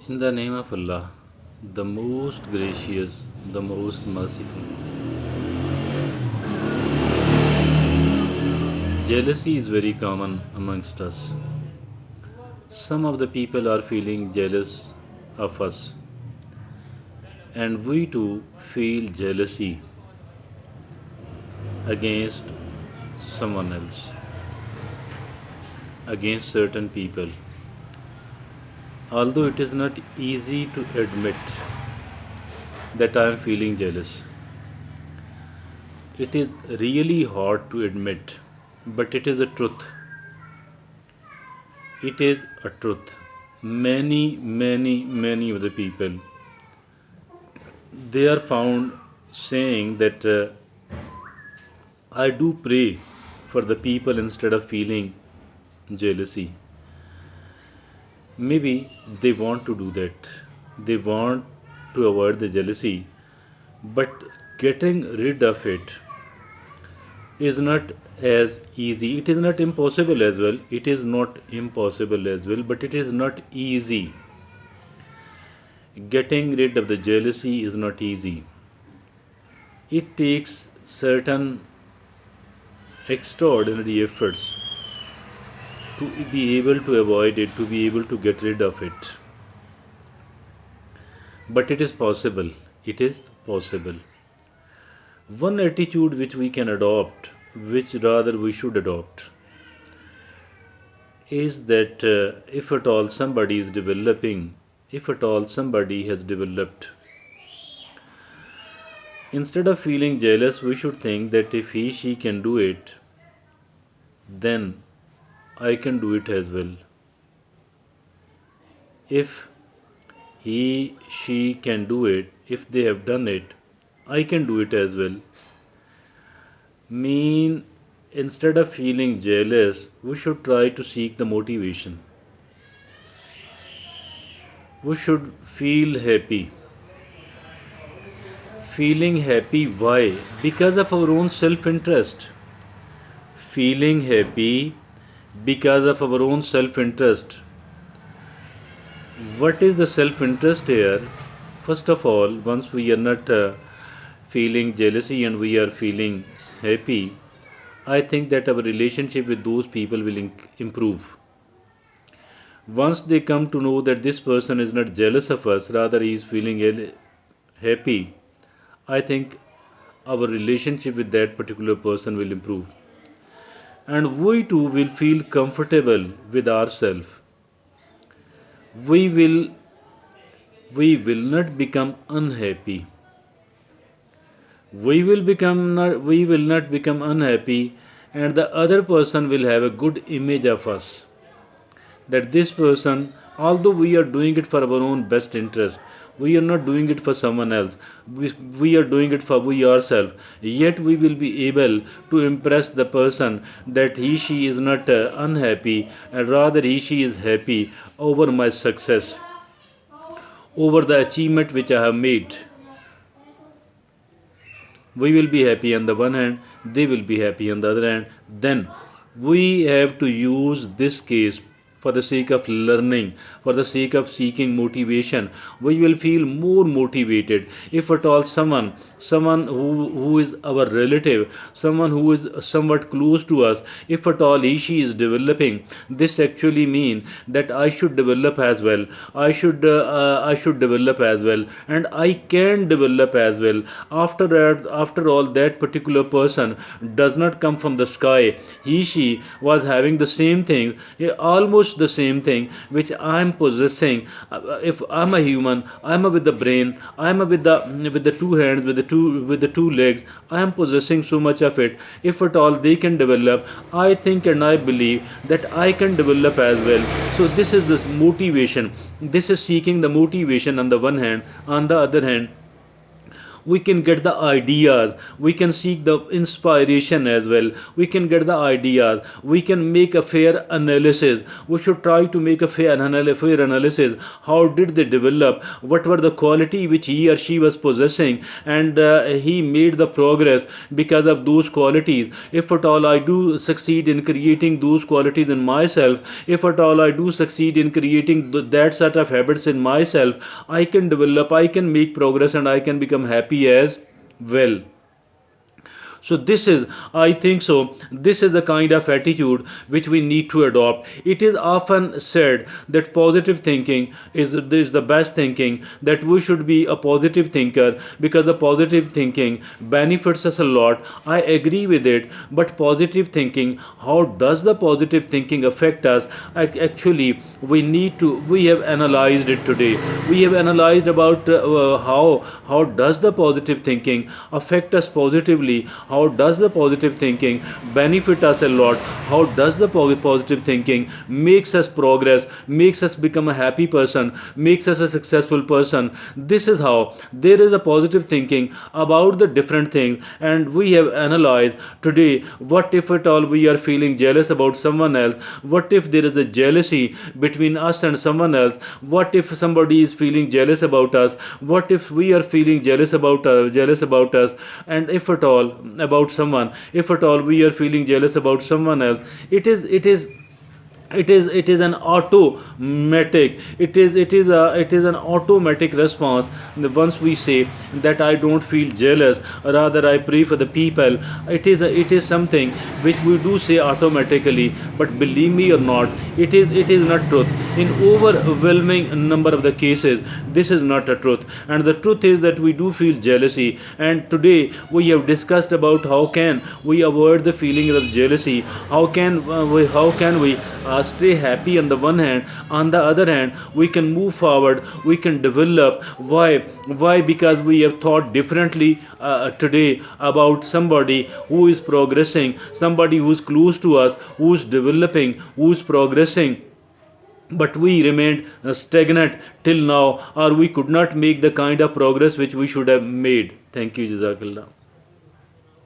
In the name of Allah, the most gracious, the most merciful. Jealousy is very common amongst us. Some of the people are feeling jealous of us, and we too feel jealousy against someone else, against certain people. Although it is not easy to admit that I am feeling jealous, it is really hard to admit, but it is a truth. It is a truth. Many of the people they are found saying that I do pray for the people instead of feeling jealousy. Maybe they want to do that. They want to avoid the jealousy, but getting rid of it is not as easy. It is not impossible as well. It is not impossible as well, but it is not easy. Getting rid of the jealousy is not easy. It takes certain extraordinary efforts to be able to avoid it, to be able to get rid of it. But it is possible. It is possible. One attitude which we can adopt, which rather we should adopt, is that if at all somebody is developing, if at all somebody has developed, instead of feeling jealous, we should think that if he, she can do it, then I can do it as well. If he, she can do it, if they have done it, I can do it as well. Mean, instead of feeling jealous, we should try to seek the motivation. We should feel happy. Feeling happy, why? Because of our own self interest. Feeling happy because of our own self interest. What is the self interest here? First of all, once we are not feeling jealousy and we are feeling happy, I think that our relationship with those people will improve. Once they come to know that this person is not jealous of us, rather he is feeling happy, I think our relationship with that particular person will improve. And we too will feel comfortable with ourselves. We will we will not become unhappy. We will not become unhappy, and the other person will have a good image of us, that this person, although we are doing it for our own best interest, we are not doing it for someone else, we are doing it for we ourselves, yet we will be able to impress the person that he, she is not unhappy, and rather he, she is happy over my success, over the achievement which I have made. We will be happy on the one hand, they will be happy on the other hand. Then we have to use this case for the sake of learning, for the sake of seeking motivation. We will feel more motivated if at all someone who is our relative, someone who is somewhat close to us, if at all he, she is developing, this actually mean that I should develop as well. I should develop as well, and I can develop as well. After all, that particular person does not come from the sky. He, she was having the same thing, almost the same thing which I am possessing. If I'm a human, I'm a with the brain, I'm a with the two hands, with the two legs. I am possessing so much of it. If at all they can develop, I think and I believe that I can develop as well. So this is this motivation. This is seeking the motivation on the one hand. On the other hand, we can get the ideas, we can seek the inspiration as well, we can get the ideas, we can make a fair analysis. We should try to make a fair analysis. How did they develop, what were the quality which he or she was possessing, and he made the progress because of those qualities. If at all I do succeed in creating those qualities in myself, if at all I do succeed in creating that set of habits in myself, I can develop, I can make progress, and I can become happy as well. So this is, I think so, this is the kind of attitude which we need to adopt. It is often said that positive thinking is the best thinking, that we should be a positive thinker because the positive thinking benefits us a lot. I agree with it, but positive thinking, how does the positive thinking affect us? Actually, we have analyzed it today. We have analyzed about how does the positive thinking affect us positively, how does the positive thinking benefit us a lot, how does the positive thinking makes us progress, makes us become a happy person, makes us a successful person. This is how there is a positive thinking about the different things. And we have analyzed today, what if at all we are feeling jealous about someone else, what if there is a jealousy between us and someone else, what if somebody is feeling jealous about us, what if we are feeling jealous about us, and if at all about someone, if at all we are feeling jealous about someone else, it is an automatic, it is an automatic response. Once we say that I don't feel jealous, rather I pray for the people, it is something which we do say automatically. But believe me or not, it is not truth. In overwhelming number of the cases, this is not a truth. And the truth is that we do feel jealousy, and today we have discussed about how can we avoid the feeling of jealousy, how can we stay happy on the one hand, on the other hand we can move forward, we can develop. Why? Because we have thought differently today about somebody who is progressing, somebody who is close to us, who is developing, who is progressing, but we remained stagnant till now, or we could not make the kind of progress which we should have made. Thank you. Jazakallah.